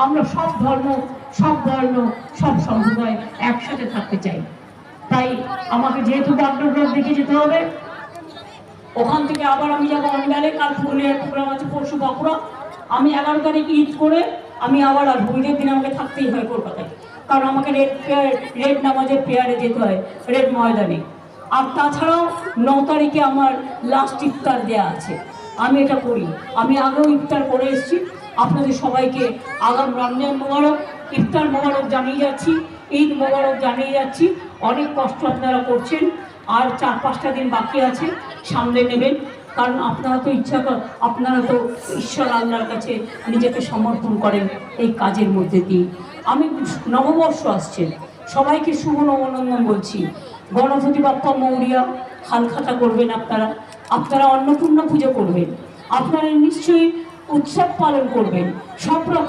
আমরা সব ধর্ম, সব বর্ণ, সব সম্প্রদায় একসাথে থাকতে চাই। তাই আমাকে যেহেতু বাগডোগরার দিকে যেতে হবে, ওখান থেকে আবার আমি যাবো অন্ডালে, কাল পুরুলিয়ার প্রোগ্রাম আছে, পরশু বাঁকুড়া। আমি 11 তারিখ ঈদ করে আমি আবার আসবো। ঈদের দিন আমাকে থাকতেই হয় কলকাতায়, কারণ আমাকে রেড নামাজের প্রেয়ারে যেতে হয় রেড ময়দানে। আর তাছাড়াও 9 তারিখে আমার লাস্ট ইফতার দেয়া আছে, আমি এটা করি। আমি আগেও ইফতার করে এসেছি। আপনাদের সবাইকে আগাম রমজান মোবারক, ইফতার মোবারক জানিয়ে যাচ্ছি, ঈদ মোবারক জানিয়ে যাচ্ছি। অনেক কষ্ট আপনারা করছেন, আর 4-5টা দিন বাকি আছে, সামনে নেবেন। কারণ আপনারা তো আপনারা তো ঈশ্বর আল্লাহর কাছে নিজেকে সমর্পণ করেন এই কাজের মধ্যে দিয়ে। আমি নববর্ষ আসছে, সবাইকে শুভ নবনন্দন বলছি। গণপতি বাপ্পা মৌরিয়া, হালখাতা করবেন আপনারা, আপনারা অন্নপূর্ণা পুজো করবেন, আপনারা নিশ্চয়ই উৎসব পালন করবেন, সব রকম